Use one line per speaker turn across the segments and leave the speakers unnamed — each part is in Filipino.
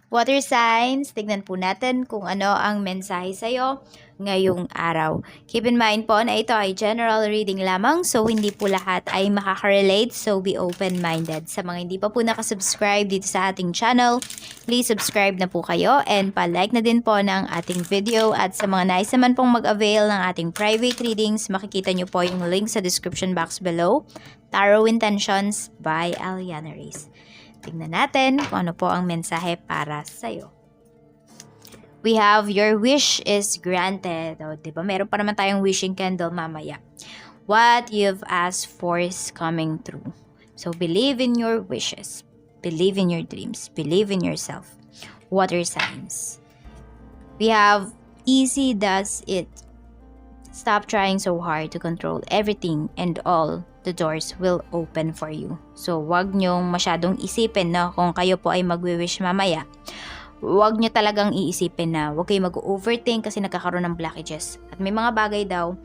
Water signs, tignan po natin kung ano ang mensahe sa'yo ngayong araw. Keep in mind po na ito ay general reading lamang, so hindi po lahat ay makaka-relate, so be open-minded. Sa mga hindi pa po nakasubscribe dito sa ating channel, please subscribe na po kayo and pa-like na din po ng ating video. At sa mga nais naman pong mag-avail ng ating private readings, makikita nyo po yung link sa description box below. Tarot Intentions by Aliana Reyes. Tingnan natin kung ano po ang mensahe para sa'yo. We have your wish is granted. O, diba? Meron pa naman tayong wishing candle mamaya. What you've asked for is coming true. So, believe in your wishes. Believe in your dreams. Believe in yourself. Water signs. We have easy does it. Stop trying so hard to control everything and all the doors will open for you. So, wag nyong masyadong isipin na kung kayo po ay magwi-wish mamaya. Wag nyo talagang iisipin na wag kayo mag-overthink kasi nagkakaroon ng blockages. At may mga bagay daw,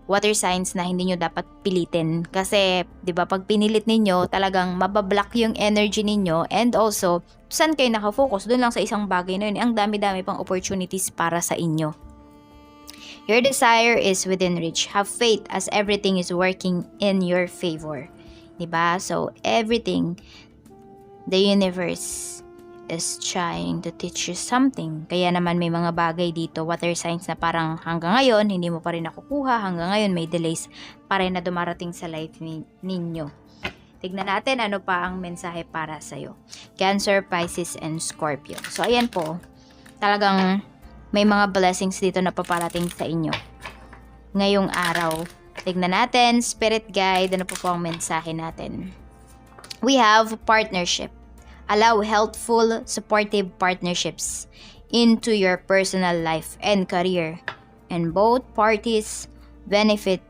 water signs na hindi nyo dapat pilitin. Kasi, di ba, pag pinilit ninyo, talagang mabablock yung energy ninyo. And also, saan kayo nakafocus? Doon lang sa isang bagay na yun. Ang dami-dami pang opportunities para sa inyo. Your desire is within reach. Have faith as everything is working in your favor. Diba? So, everything, the universe is trying to teach you something. Kaya naman may mga bagay dito, water signs na parang hanggang ngayon, hindi mo pa rin nakukuha. Hanggang ngayon, may delays pa rin na dumarating sa life ninyo. Tignan natin ano pa ang mensahe para sa'yo. Cancer, Pisces, and Scorpio. So, ayan po. Talagang may mga blessings dito na paparating sa inyo ngayong araw. Tignan natin, spirit guide, ano po ang mensahe natin. We have partnership. Allow helpful, supportive partnerships into your personal life and career. And both parties benefit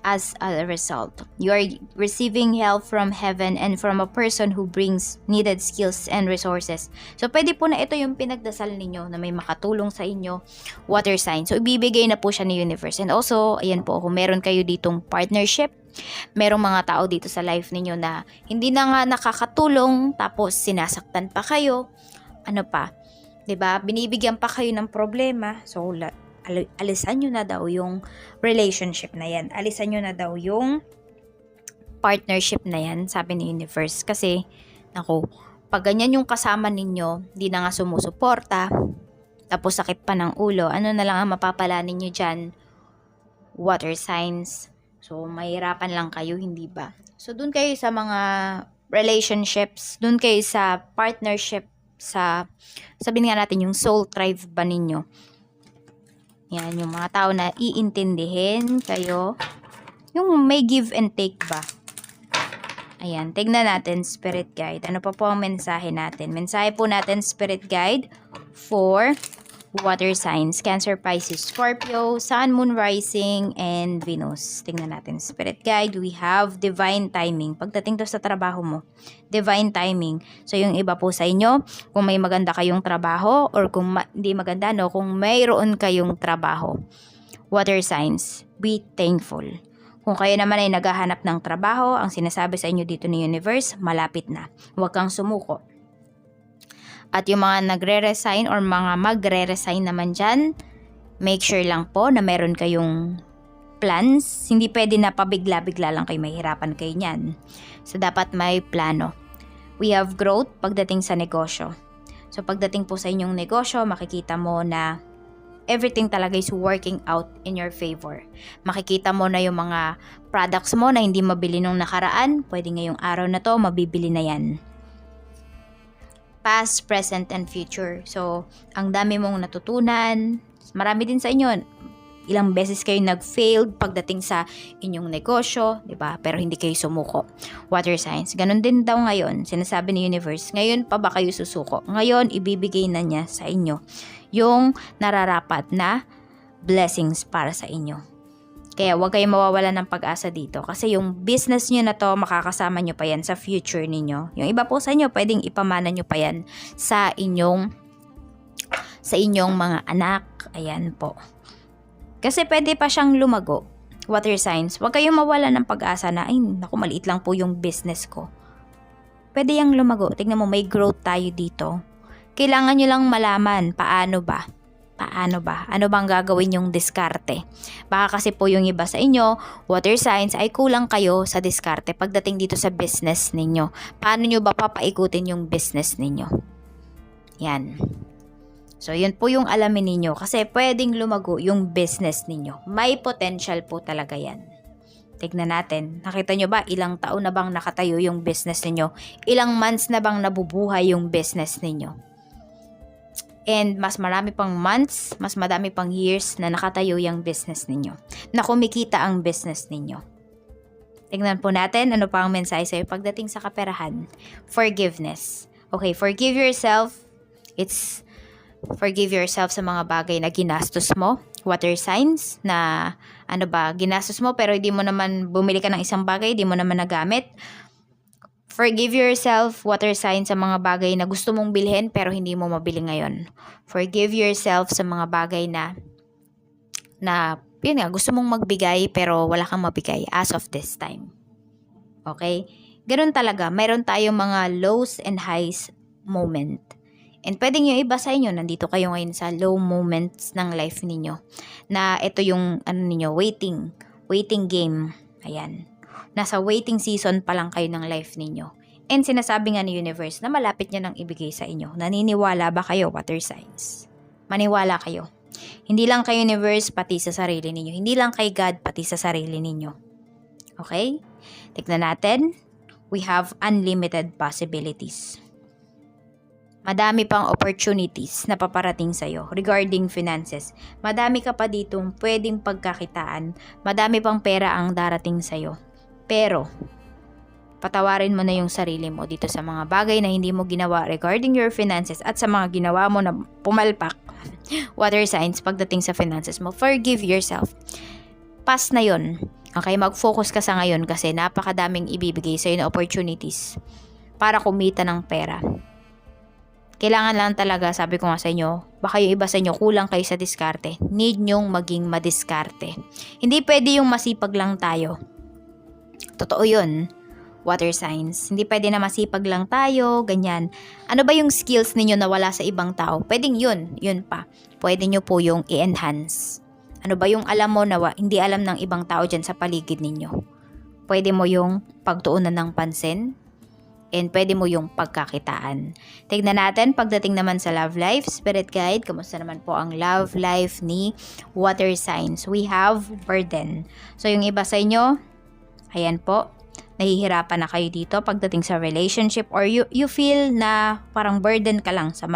as a result. You are receiving help from heaven and from a person who brings needed skills and resources. So, pwede po na ito yung pinagdasal ninyo na may makatulong sa inyo, water sign. So, ibibigay na po siya ni universe. And also, ayan po, kung meron kayo ditong partnership, merong mga tao dito sa life ninyo na hindi na nga nakakatulong, tapos sinasaktan pa kayo, ano pa, 'di ba? Binibigyan pa kayo ng problema. So, alisan nyo na daw yung relationship na yan. Alisan nyo na daw yung partnership na yan, sabi ni universe. Kasi, naku, pag ganyan yung kasama ninyo, di na nga sumusuporta, tapos sakit pa ng ulo, ano na lang ang mapapala ninyo dyan? Water signs. So, mahirapan lang kayo, hindi ba? So, dun kayo sa mga relationships, dun kayo sa partnership, sa, sabihin nga natin, yung soul tribe ba ninyo? Yan, yung mga tao na iintindihin kayo. Yung may give and take ba? Ayan, tignan natin, spirit guide. Ano pa po ang mensahe natin? Mensahe po natin, spirit guide, for water signs. Cancer, Pisces, Scorpio, Sun, Moon, Rising, and Venus. Tingnan natin, spirit guide. We have divine timing. Pagdating to sa trabaho mo, divine timing. So, yung iba po sa inyo, kung may maganda kayong trabaho, or kung hindi maganda, no, kung mayroon kayong trabaho. Water signs, be thankful. Kung kayo naman ay naghahanap ng trabaho, ang sinasabi sa inyo dito ni universe, malapit na. Huwag kang sumuko. At yung mga nagre-resign or mga magre-resign naman dyan, make sure lang po na meron kayong plans. Hindi pwede na pabigla-bigla lang kayo, mahirapan kayo niyan. So, dapat may plano. We have growth pagdating sa negosyo. So, pagdating po sa inyong negosyo, makikita mo na everything talaga is working out in your favor. Makikita mo na yung mga products mo na hindi mabili nung nakaraan, pwede ngayong araw na to, mabibili na yan. Past, present, and future. So, ang dami mong natutunan. Marami din sa inyo. Ilang beses kayo nag-failed pagdating sa inyong negosyo, di ba? Pero hindi kayo sumuko. Water signs. Ganon din daw ngayon. Sinasabi ni universe, ngayon pa ba kayo susuko? Ngayon, ibibigay na niya sa inyo yung nararapat na blessings para sa inyo. Kaya huwag kayong mawawalan ng pag-asa dito. Kasi yung business nyo na to, makakasama nyo pa yan sa future ninyo. Yung iba po sa inyo, pwedeng ipamana nyo pa yan sa inyong mga anak. Ayan po. Kasi pwede pa siyang lumago. Water signs. Huwag kayong mawalan ng pag-asa na, ay, naku, maliit lang po yung business ko. Pwede yang lumago. Tignan mo, may growth tayo dito. kailangan nyo lang malaman paano ba. Paano ba? Ano bang gagawin yung diskarte? Baka kasi po yung iba sa inyo, water signs, ay kulang kayo sa diskarte pagdating dito sa business ninyo. Paano nyo ba papaikutin yung business ninyo? Yan. So, yun po yung alamin ninyo kasi pwedeng lumago yung business ninyo. May potential po talaga yan. Tignan natin. Nakita nyo ba ilang taon na bang nakatayo yung business ninyo? Ilang months na bang nabubuhay yung business ninyo? And mas marami pang months, mas madami pang years na nakatayo yung business ninyo. Na kumikita ang business ninyo. Tignan po natin ano pa ang mensahe sa'yo pagdating sa kaperahan. Forgiveness. Okay, forgive yourself. Forgive yourself sa mga bagay na ginastos mo. Water signs na ginastos mo pero hindi mo naman bumili ka ng isang bagay, hindi mo naman nagamit. Forgive yourself, water sign, sa mga bagay na gusto mong bilhin pero hindi mo mabili ngayon. Forgive yourself sa mga bagay na yun nga, gusto mong magbigay pero wala kang mabigay as of this time. Okay? Ganun talaga. Mayroon tayong mga lows and highs moment. And pwedeng yung iba sa inyo, nandito kayo ngayon sa low moments ng life ninyo. Na ito yung waiting game. Ayan. Nasa waiting season pa lang kayo ng life ninyo. And sinasabi nga ni universe na malapit niya nang ibigay sa inyo. Naniniwala ba kayo, water signs? Maniwala kayo. Hindi lang kay universe, pati sa sarili ninyo. Hindi lang kay God, pati sa sarili ninyo. Okay? Tignan natin. We have unlimited possibilities. Madami pang opportunities na paparating sa'yo regarding finances. Madami ka pa ditong pwedeng pagkakitaan. Madami pang pera ang darating sa'yo. Pero, patawarin mo na yung sarili mo dito sa mga bagay na hindi mo ginawa regarding your finances at sa mga ginawa mo na pumalpak. Water signs pagdating sa finances mo. Forgive yourself. Past na yun. Okay, mag-focus ka sa ngayon kasi napakadaming ibibigay sa'yo na opportunities para kumita ng pera. Kailangan lang talaga, sabi ko nga sa inyo, baka yung iba sa inyo kulang kayo sa diskarte. Need nyong maging madiskarte. Hindi pwede yung masipag lang tayo. Totoo yun, water signs. Hindi pwede na masipag lang tayo, ganyan. Ano ba yung skills ninyo na wala sa ibang tao? Pwedeng yun pa. Pwede nyo po yung i-enhance. Ano ba yung alam mo na hindi alam ng ibang tao dyan sa paligid ninyo? Pwede mo yung pagtuunan ng pansin. And pwede mo yung pagkakitaan. Tignan natin, pagdating naman sa love life, spirit guide, kamusta naman po ang love life ni water signs? We have burden. So yung iba sa inyo, ayan po, nahihirapan na kayo dito pagdating sa relationship or you feel na parang burden ka lang sa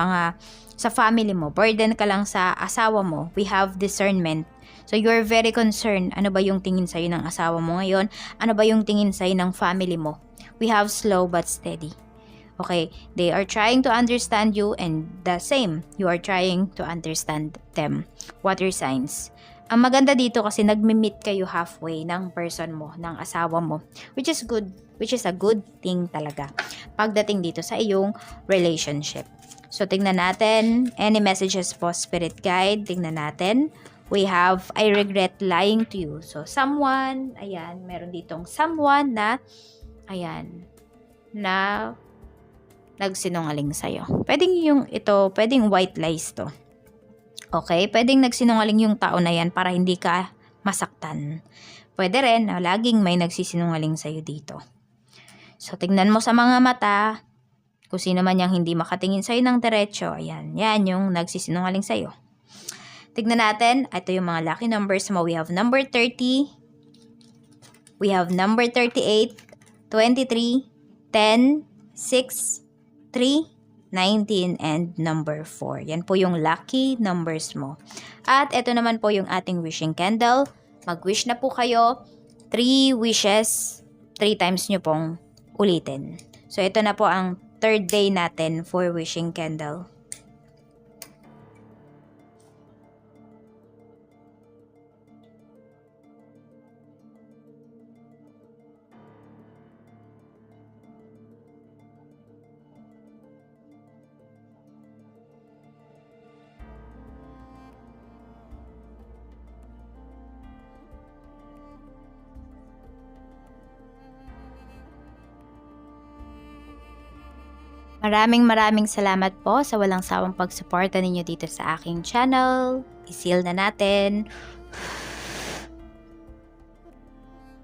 family mo, burden ka lang sa asawa mo. We have discernment. So you're very concerned. Ano ba yung tingin sa'yo ng asawa mo ngayon? Ano ba yung tingin sa'yo ng family mo? We have slow but steady. Okay, they are trying to understand you and the same, you are trying to understand them. Water signs. Ang maganda dito kasi nagmi-meet kayo halfway ng person mo, ng asawa mo, which is good, which is a good thing talaga pagdating dito sa iyong relationship. So, tingnan natin, any messages po, spirit guide, tingnan natin. We have, I regret lying to you. So, someone, ayan, meron ditong someone na, ayan, na nagsinungaling sa'yo. Pwedeng white lies to. Okay? Pwedeng nagsinungaling yung tao na yan para hindi ka masaktan. Pwede rin na laging may nagsisinungaling sa'yo dito. So, tignan mo sa mga mata, kung sino man yung hindi makatingin sa'yo ng diretso, ayan, yan yung nagsisinungaling sa'yo. Tignan natin, ito yung mga lucky numbers mo. We have number 30, we have number 38, 23, 10, 6, 3, 19, and number 4. Yan po yung lucky numbers mo. At ito naman po yung ating wishing candle. Mag-wish na po kayo. 3 wishes, 3 times nyo pong ulitin. So, ito na po ang third day natin for wishing candle. Maraming salamat po sa walang sawang pagsuporta ninyo dito sa aking channel. I-seal na natin.